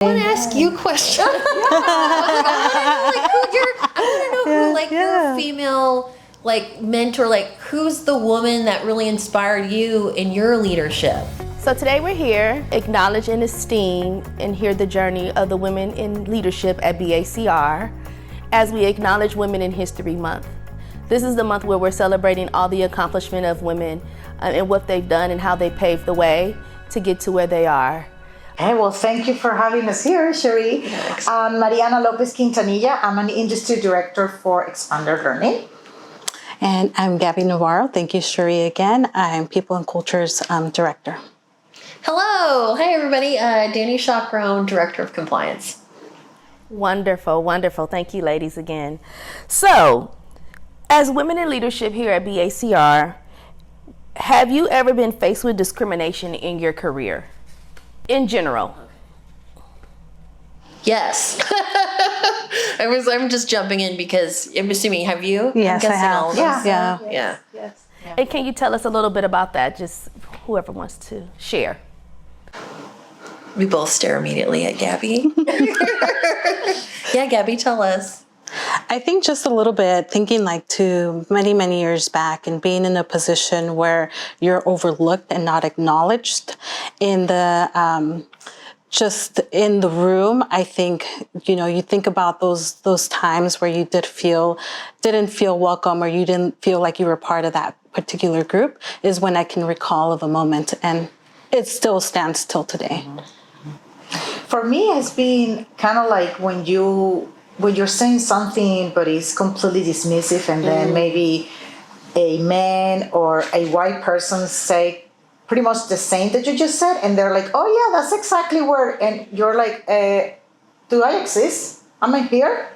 I want to ask you a question. I want to know who, like, your female, like, mentor, like, who's the woman that really inspired you in your leadership? So today we're here, acknowledge and esteem and hear the journey of the women in leadership at BACR as we acknowledge Women in History Month. This is the month where we're celebrating all the accomplishment of women and what they've done and how they paved the way to get to where they are. Hey, well, thank you for having us here, Cherie. I'm Mariana Lopez Quintanilla. I'm an industry director for Expander Learning. And I'm Gabby Navarro. Thank you, Cherie, again. I'm People and Cultures Director. Hello. Hi, everybody. Danny Chacron, Director of Compliance. Wonderful, wonderful. Thank you, ladies, again. So, as women in leadership here at BACR, have you ever been faced with discrimination in your career? In general? Yes. I'm just jumping in because I'm assuming, have you? Yes, I have. All of us. Yeah. Yes. And can you tell us a little bit about that? Just whoever wants to share. We both stare immediately at Gabby. Yeah, Gabby, tell us. I think just a little bit, thinking like to many, many years back and being in a position where you're overlooked and not acknowledged in the, just in the room. I think, you think about those times where you didn't feel welcome or you didn't feel like you were part of that particular group is when I can recall of a moment, and it still stands till today. For me, it's been kind of like when you're saying something, but it's completely dismissive, and then maybe a man or a white person say pretty much the same that you just said, and they're like, oh yeah, that's exactly where, and you're like, do I exist? Am I here?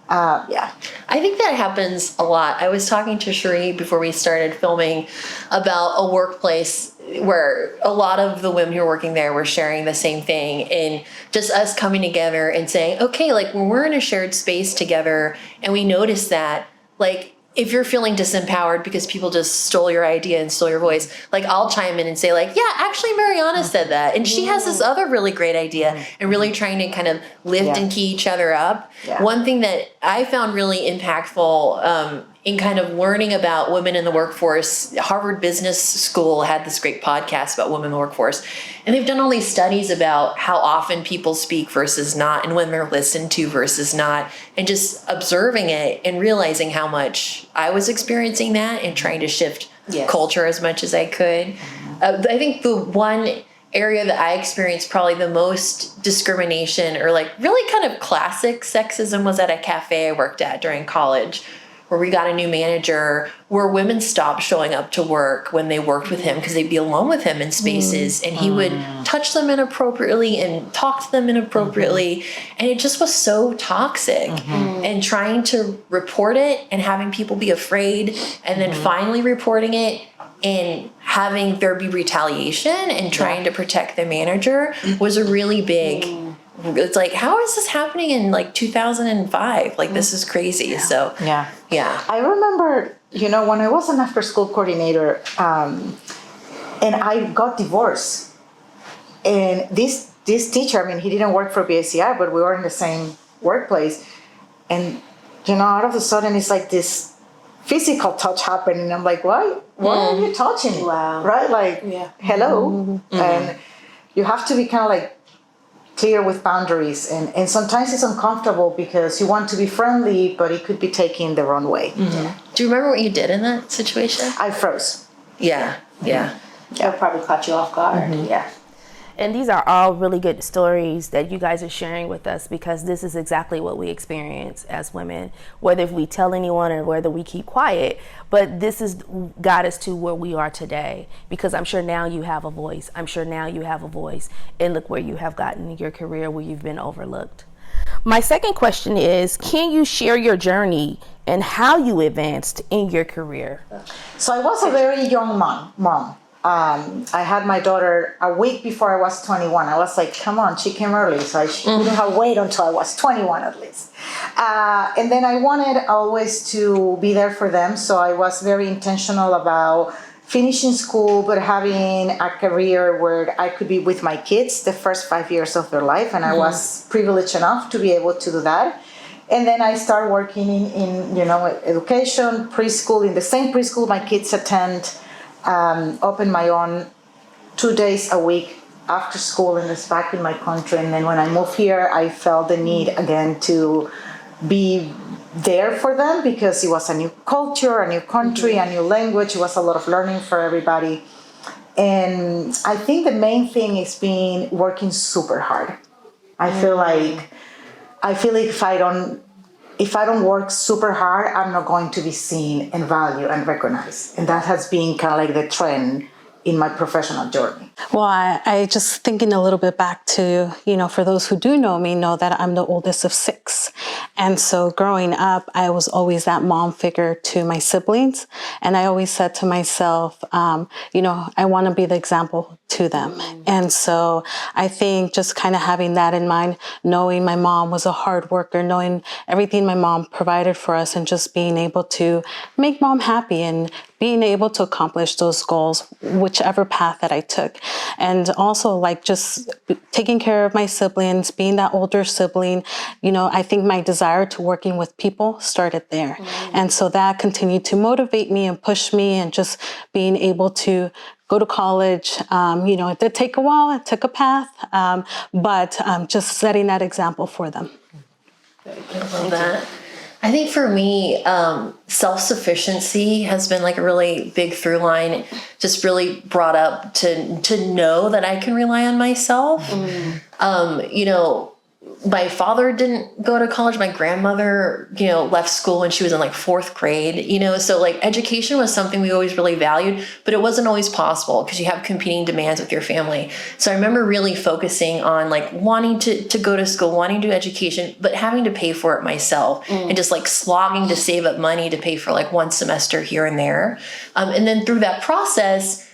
Yeah. I think that happens a lot. I was talking to Cherie before we started filming about a workplace where a lot of the women who are working there were sharing the same thing, and just us coming together and saying, okay, like when we're in a shared space together and we notice that, like, if you're feeling disempowered because people just stole your idea and stole your voice, like I'll chime in and say like, yeah, actually Mariana said that. And she has this other really great idea, and really trying to kind of lift and key each other up. Yeah. One thing that I found really impactful in kind of learning about women in the workforce, Harvard Business School had this great podcast about women in the workforce. And they've done all these studies about how often people speak versus not, and when they're listened to versus not, and just observing it and realizing how much I was experiencing that and trying to shift culture as much as I could. I think the one area that I experienced probably the most discrimination or like really kind of classic sexism was at a cafe I worked at during college, where we got a new manager, where women stopped showing up to work when they worked with him because they'd be alone with him in spaces, and he would touch them inappropriately and talk to them inappropriately, and it just was so toxic. And trying to report it and having people be afraid, and then finally reporting it and having there be retaliation and trying to protect the manager was a really big it's like, how is this happening in like 2005? Like, this is crazy. So, yeah. I remember, when I was an after-school coordinator, and I got divorced. And this teacher, he didn't work for BACR, but we were in the same workplace. And, out of a sudden, it's like this physical touch happened. And I'm like, why are you touching me? Wow. Right? Like, hello. And you have to be kind of like clear with boundaries, and sometimes it's uncomfortable because you want to be friendly, but it could be taken the wrong way. Do you remember what you did in that situation? I froze. Yeah. That probably caught you off guard. Yeah. And these are all really good stories that you guys are sharing with us, because this is exactly what we experience as women, whether we tell anyone or whether we keep quiet. But this has got us to where we are today, because I'm sure now you have a voice. And look where you have gotten in your career, where you've been overlooked. My second question is, can you share your journey and how you advanced in your career? So I was a very young mom. I had my daughter a week before I was 21. I was like, come on, she came early, so I shouldn't have waited until I was 21 at least. And then I wanted always to be there for them, so I was very intentional about finishing school, but having a career where I could be with my kids the first 5 years of their life. And I was privileged enough to be able to do that. And then I started working in education, preschool, in the same preschool my kids attend, open my own 2 days a week after school, and it's back in my country. And then when I moved here, I felt the need again to be there for them, because it was a new culture, a new country, a new language. It was a lot of learning for everybody. And I think the main thing is working super hard. I feel like if I don't work super hard, I'm not going to be seen and valued and recognized. And that has been kind of like the trend in my professional journey. Well, I just thinking a little bit back to, for those who do know me, know that I'm the oldest of 6. And so growing up, I was always that mom figure to my siblings. And I always said to myself, I want to be the example to them. And so I think just kind of having that in mind, knowing my mom was a hard worker, knowing everything my mom provided for us, and just being able to make mom happy and being able to accomplish those goals, whichever path that I took. And also like just taking care of my siblings, being that older sibling, I think my desire to working with people started there. And so that continued to motivate me and push me, and just being able to go to college. It did take a while, it took a path, but just setting that example for them. I love that. I think for me, self-sufficiency has been like a really big through line, just really brought up to know that I can rely on myself. My father didn't go to college. My grandmother, left school when she was in like 4th grade, so like education was something we always really valued, but it wasn't always possible because you have competing demands with your family. So I remember really focusing on like wanting to go to school, wanting to do education, but having to pay for it myself and just like slogging to save up money to pay for like one semester here and there. And then through that process,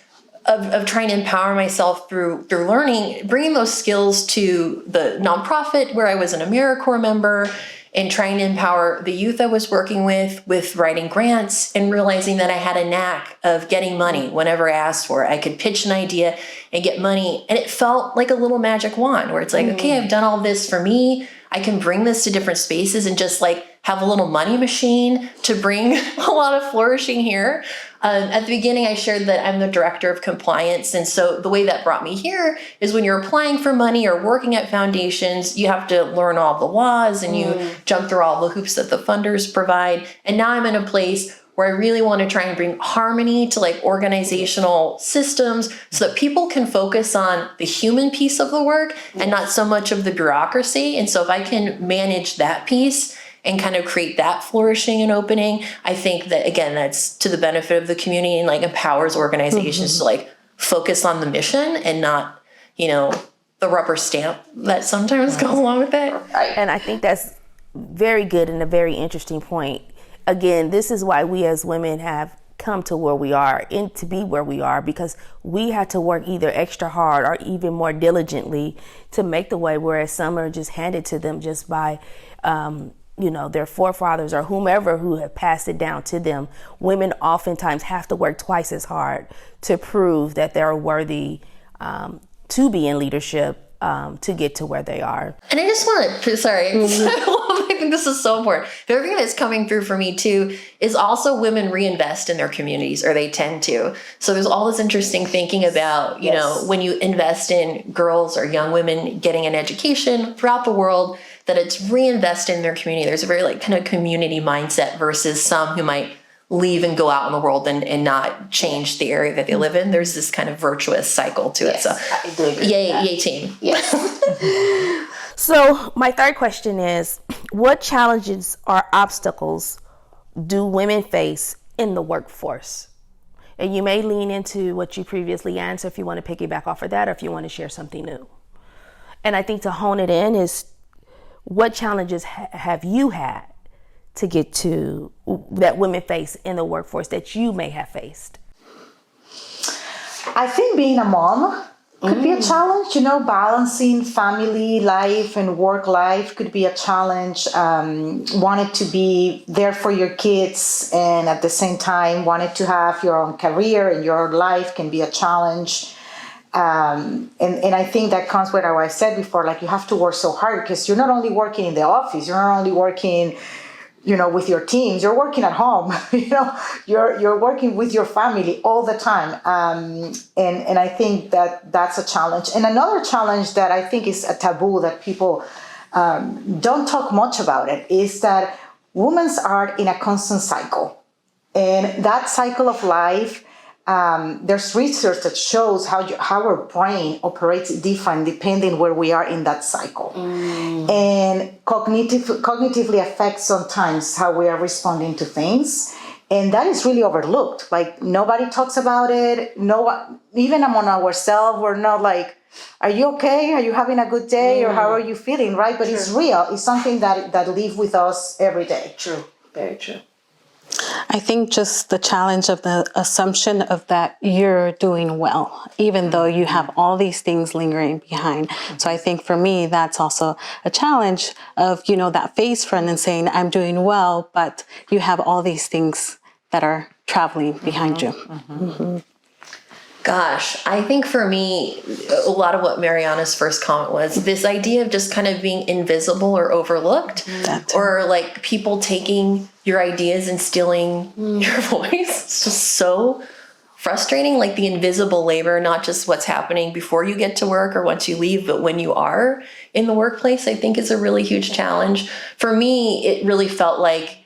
of trying to empower myself through learning, bringing those skills to the nonprofit where I was an AmeriCorps member, and trying to empower the youth I was working with writing grants, and realizing that I had a knack of getting money whenever I asked for it. I could pitch an idea and get money, and it felt like a little magic wand where it's like, okay, I've done all this for me. I can bring this to different spaces and just like have a little money machine to bring a lot of flourishing here. At the beginning, I shared that I'm the director of compliance. And so the way that brought me here is when you're applying for money or working at foundations, you have to learn all the laws and you jump through all the hoops that the funders provide. And now I'm in a place where I really want to try and bring harmony to like organizational systems so that people can focus on the human piece of the work and not so much of the bureaucracy. And so if I can manage that piece and kind of create that flourishing and opening, I think that, again, that's to the benefit of the community and like empowers organizations to like focus on the mission and not, the rubber stamp that sometimes goes along with it. And I think that's very good and a very interesting point. Again, this is why we as women have come to where we are and to be where we are, because we had to work either extra hard or even more diligently to make the way, whereas some are just handed to them just by their forefathers or whomever who have passed it down to them. Women oftentimes have to work twice as hard to prove that they're worthy to be in leadership, to get to where they are. And I just want to, I think this is so important. The other thing that's coming through for me too is also women reinvest in their communities, or they tend to. So there's all this interesting thinking about, when you invest in girls or young women getting an education throughout the world, that it's reinvest in their community. There's a very like kind of community mindset versus some who might leave and go out in the world and not change the area that they live in. There's this kind of virtuous cycle to it. So I do agree yay team. Yes. So my third question is, what challenges or obstacles do women face in the workforce? And you may lean into what you previously answered if you want to piggyback off of that, or if you want to share something new. And I think to hone it in is, what challenges have you had to get to that women face in the workforce that you may have faced? I think being a mom could be a challenge. Balancing family life and work life could be a challenge. Wanted to be there for your kids and at the same time wanted to have your own career and your life can be a challenge. And I think that comes with what I said before, like you have to work so hard because you're not only working in the office, you're not only working with your teams, you're working at home, you're working with your family all the time. And I think that's a challenge. And another challenge that I think is a taboo that people don't talk much about it is that women are in a constant cycle. And that cycle of life, there's research that shows how our brain operates different depending where we are in that cycle. And cognitively affects sometimes how we are responding to things. And that is really overlooked. Like nobody talks about it. Even among ourselves, we're not like, are you okay? Are you having a good day? Or how are you feeling, right? But it's real. It's something that lives with us every day. True. Very true. I think just the challenge of the assumption of that you're doing well, even though you have all these things lingering behind. So I think for me, that's also a challenge of, that face front and saying, I'm doing well, but you have all these things that are traveling behind you. Gosh, I think for me, a lot of what Mariana's first comment was this idea of just kind of being invisible or overlooked, or like people taking your ideas and stealing your voice. It's just so frustrating, like the invisible labor, not just what's happening before you get to work or once you leave, but when you are in the workplace, I think is a really huge challenge. For me, it really felt like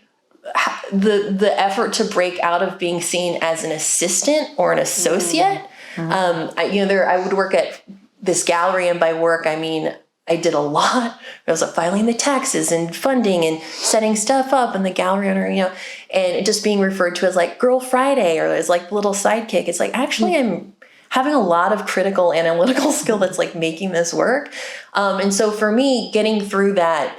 the effort to break out of being seen as an assistant or an associate. I would work at this gallery, and by work I mean I did a lot. I was filing the taxes and funding and setting stuff up, and the gallery owner, and it just being referred to as like Girl Friday or as like little sidekick. It's like actually I'm having a lot of critical analytical skill that's like making this work. And so for me, getting through that,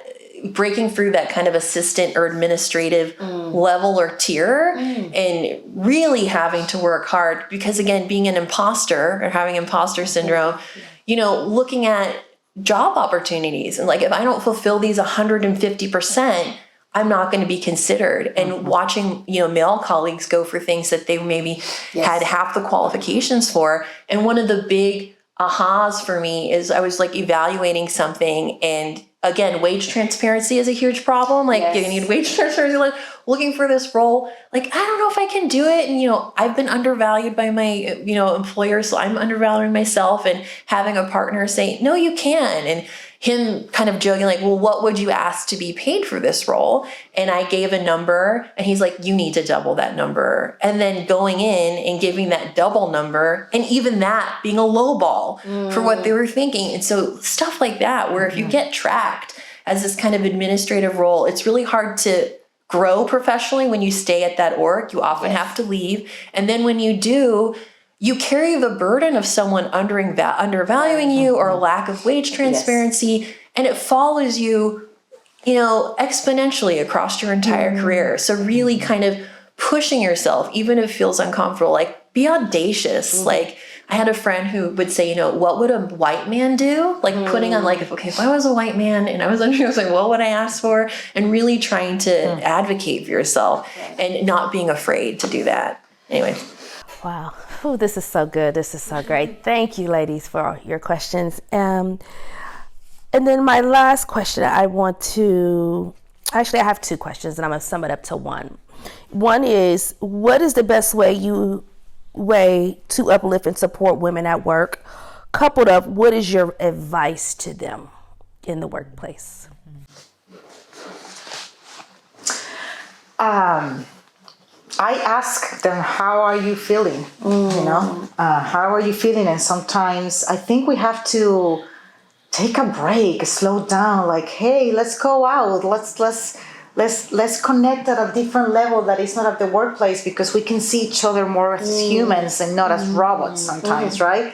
breaking through that kind of assistant or administrative level or tier and really having to work hard because, again, being an imposter or having imposter syndrome, looking at job opportunities and like, if I don't fulfill these 150%, I'm not going to be considered. And watching, male colleagues go for things that they maybe had half the qualifications for. And one of the big ahas for me is I was like evaluating something, and again, wage transparency is a huge problem. Like you need wage transparency, like looking for this role. Like, I don't know if I can do it. And, I've been undervalued by my, employer. So I'm undervaluing myself, and having a partner say, no, you can. And him kind of joking like, well, what would you ask to be paid for this role? And I gave a number, and he's like, you need to double that number. And then going in and giving that double number, and even that being a low ball for what they were thinking. And so stuff like that, where if you get tracked as this kind of administrative role, it's really hard to grow professionally when you stay at that org. You often have to leave. And then when you do, you carry the burden of someone undervaluing you or a lack of wage transparency, and it follows you, exponentially across your entire career. So really kind of pushing yourself, even if it feels uncomfortable, like be audacious. Like I had a friend who would say, what would a white man do? Like putting on like, okay, if I was a white man and I was like, what would I ask for? And really trying to advocate for yourself and not being afraid to do that. Anyway. Wow. Oh, this is so good. This is so great. Thank you, ladies, for your questions. And then my last question, I have two questions, and I'm going to sum it up to one. One is, what is the best way to uplift and support women at work? Coupled up, what is your advice to them in the workplace? I ask them, how are you feeling? How are you feeling? And sometimes I think we have to take a break, slow down, like, hey, let's go out. Let's connect at a different level that is not at the workplace, because we can see each other more as humans and not as robots sometimes, right?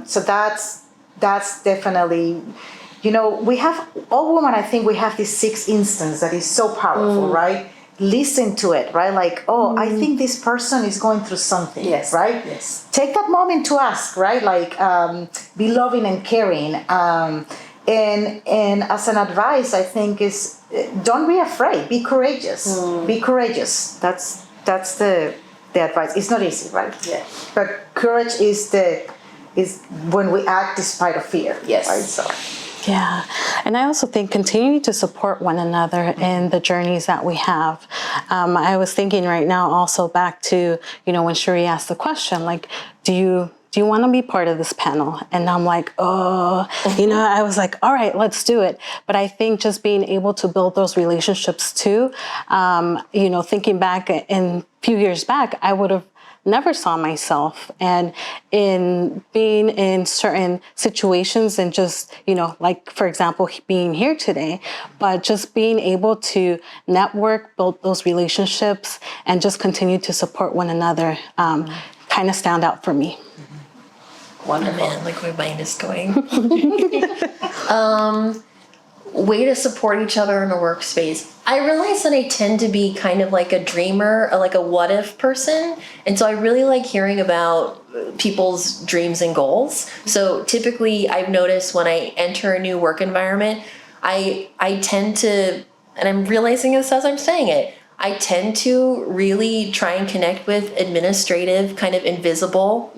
So that's definitely, we have, all women, I think we have this sixth instance that is so powerful, right? listen to it, right? Like, oh, I think this person is going through something, Yes. right? Yes. Take that moment to ask, right? Like, be loving and caring. And as an advice, I think is don't be afraid. Be courageous. Be courageous. That's the advice. It's not easy, right? Yeah. But courage is when we act despite of fear. Yes. Right. So. Yeah, and I also think continuing to support one another in the journeys that we have. I was thinking right now also back to, when Cherie asked the question, like, do you want to be part of this panel? And I'm like, I was like, all right, let's do it. But I think just being able to build those relationships too, thinking back in a few years back, I would have never saw myself and in being in certain situations and just, like, for example, being here today, but just being able to network, build those relationships and just continue to support one another kind of stand out for me. Wonderful. Oh man, like my mind is going. Way to support each other in a workspace. I realize that I tend to be kind of like a dreamer, like a what if person. And so I really like hearing about people's dreams and goals. So typically I've noticed when I enter a new work environment, I tend to, and I'm realizing this as I'm saying it, I tend to really try and connect with administrative, kind of invisible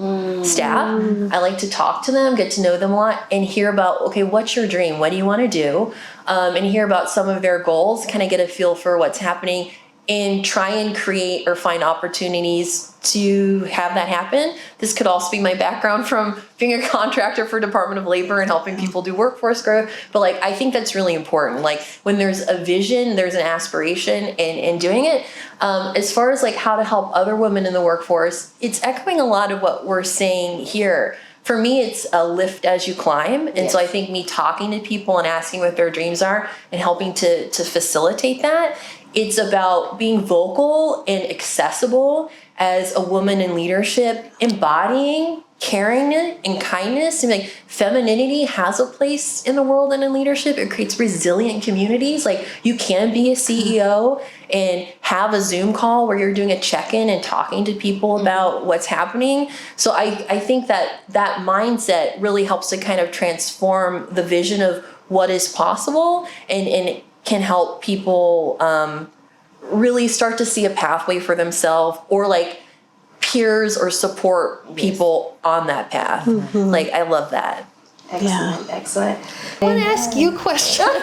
staff. I like to talk to them, get to know them a lot, and hear about, okay, what's your dream? What do you want to do? And hear about some of their goals, kind of get a feel for what's happening, and try and create or find opportunities to have that happen. This could also be my background from being a contractor for Department of Labor and helping people do workforce growth. But like, I think that's really important. Like when there's a vision, there's an aspiration in doing it. As far as like how to help other women in the workforce, it's echoing a lot of what we're saying here. For me, it's a lift as you climb. And so I think me talking to people and asking what their dreams are and helping to facilitate that, it's about being vocal and accessible as a woman in leadership, embodying caring and kindness. And like femininity has a place in the world and in leadership. It creates resilient communities. Like you can be a CEO and have a Zoom call where you're doing a check-in and talking to people about what's happening. So I think that mindset really helps to kind of transform the vision of what is possible and can help people really start to see a pathway for themselves or like peers or support people on that path. Like, I love that. Excellent, excellent. I want to ask you a question. I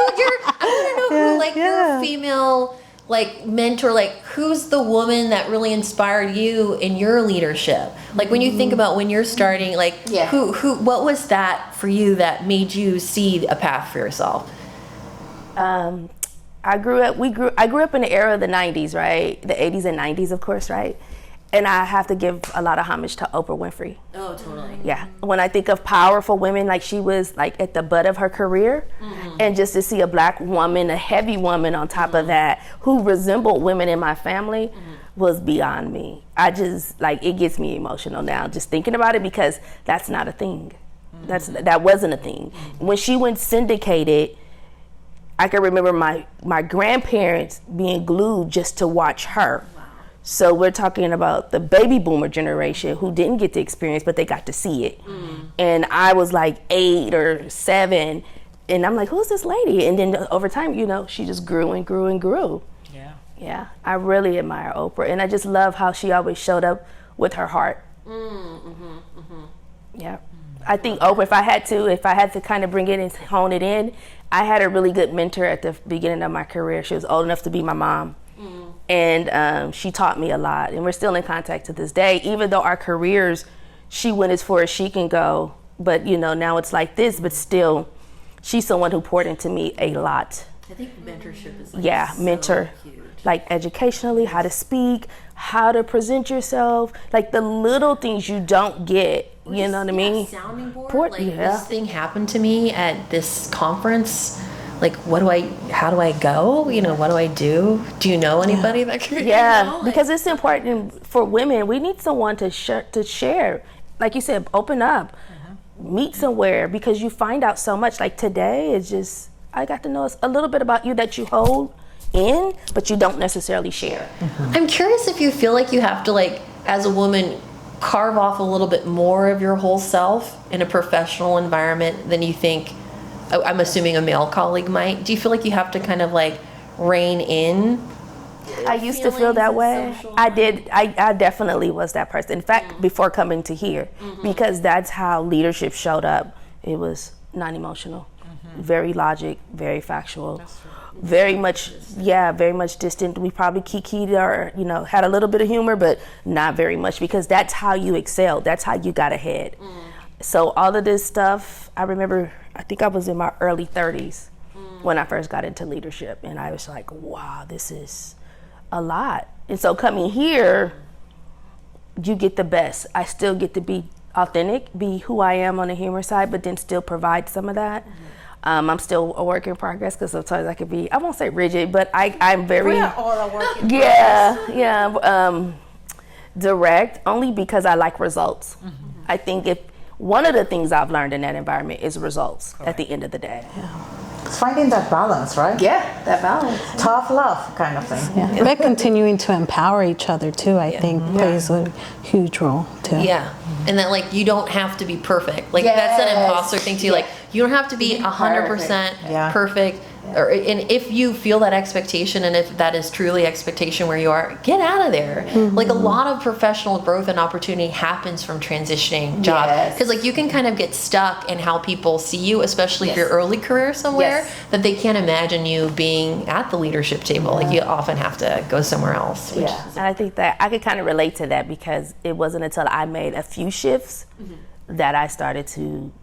want to know who, like, your female, like, mentor, like, who's the woman that really inspired you in your leadership? Like, when you think about when you're starting, like, who, what was that for you that made you see a path for yourself? I grew up in the era of the 90s, right? The 80s and 90s, of course, right? And I have to give a lot of homage to Oprah Winfrey. Oh, totally. Yeah. When I think of powerful women, like she was like at the butt of her career. And just to see a black woman, a heavy woman on top of that, who resembled women in my family was beyond me. I just, like, it gets me emotional now just thinking about it because that's not a thing. That wasn't a thing. When she went syndicated, I can remember my grandparents being glued just to watch her. Wow. So we're talking about the baby boomer generation who didn't get to experience, but they got to see it. And I was like 8 or 7, and I'm like, who's this lady? And then over time, she just grew and grew and grew. Yeah, I really admire Oprah, and I just love how she always showed up with her heart. Yeah. I think Oprah, if I had to kind of bring it and hone it in, I had a really good mentor at the beginning of my career. She was old enough to be my mom. And she taught me a lot. And we're still in contact to this day, even though our careers, she went as far as she can go. But, now it's like this, but still, she's someone who poured into me a lot. I think mentorship is mentor. Huge. Like educationally, how to speak, how to present yourself, like the little things you don't get. You know what I mean? Sounding board. This thing happened to me at this conference. Like, how do I go? What do I do? Do you know anybody that could? Because it's important for women. We need someone to share. Like you said, open up, meet somewhere, because you find out so much. Like today, it's just, I got to know a little bit about you that you hold in, but you don't necessarily share. I'm curious if you feel like you have to, like, as a woman, carve off a little bit more of your whole self in a professional environment than you think, I'm assuming a male colleague might. Do you feel like you have to kind of like rein in? I used to feel that way. I did. I definitely was that person. In fact, before coming to here, because that's how leadership showed up. It was non-emotional, very logic, very factual, very much distant. We probably kikied or, had a little bit of humor, but not very much, because that's how you excelled. That's how you got ahead. So all of this stuff, I remember, I think I was in my early 30s when I first got into leadership, and I was like, wow, this is a lot. And so coming here, you get the best. I still get to be authentic, be who I am on the humor side, but then still provide some of that. I'm still a work in progress, because sometimes I could be, I won't say rigid, but I'm very, We are all a work in progress. direct, only because I like results. I think if one of the things I've learned in that environment is results at the end of the day. It's finding that balance, right? Yeah, that balance. Tough love kind of thing. But continuing to empower each other too, I think, plays a huge role too. Yeah. And that, like, you don't have to be perfect. Like, that's an imposter thing too. Like, you don't have to be 100% perfect. And if you feel that expectation, and if that is truly expectation where you are, get out of there. Like, a lot of professional growth and opportunity happens from transitioning jobs. Because, like, you can kind of get stuck in how people see you, especially if you're early career somewhere, that they can't imagine you being at the leadership table. Like, you often have to go somewhere else. And I think that I could kind of relate to that, because it wasn't until I made a few shifts that I started to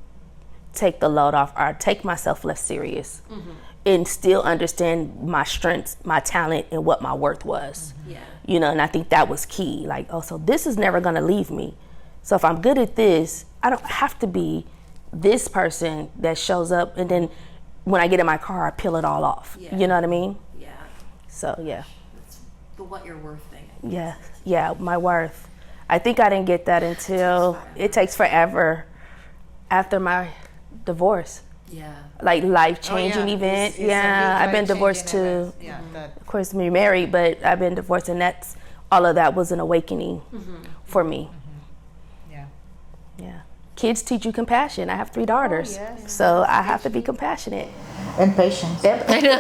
take the load off, or take myself less serious, and still understand my strengths, my talent, and what my worth was. And I think that was key. Like, oh, so this is never gonna leave me. So if I'm good at this, I don't have to be this person that shows up, and then when I get in my car, I peel it all off. You know what I mean? So, It's the what you're worth thing. My worth. I think I didn't get that until it takes forever after my divorce. Like, life-changing event. I've been divorced too. Of course, me married, but I've been divorced, and all of that was an awakening for me. Kids teach you compassion. I have 3 daughters, so I have to be compassionate. And patience. I know.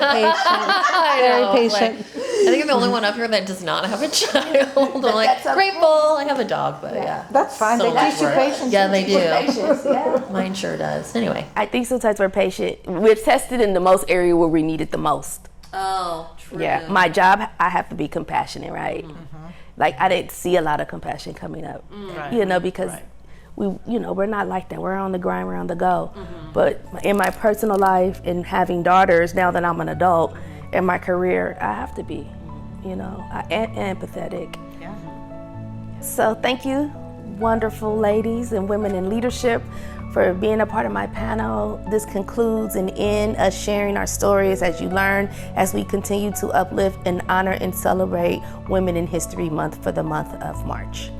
Very patient. Like, I think I'm the only one up here that does not have a child. I'm like, grateful. I have a dog, but That's fine. So They teach you much patience. Yeah, they do. Patience, Mine sure does. Anyway. I think sometimes we're patient. We're tested in the most area where we need it the most. Oh, true. Yeah, my job, I have to be compassionate, right? Like, I didn't see a lot of compassion coming up, because we're not like that. We're on the grind, we're on the go. But in my personal life, and having daughters, now that I'm an adult, in my career, I have to be, empathetic. So thank you, wonderful ladies and women in leadership, for being a part of my panel. This concludes and ends us sharing our stories as you learn, as we continue to uplift and honor and celebrate Women in History Month for the month of March.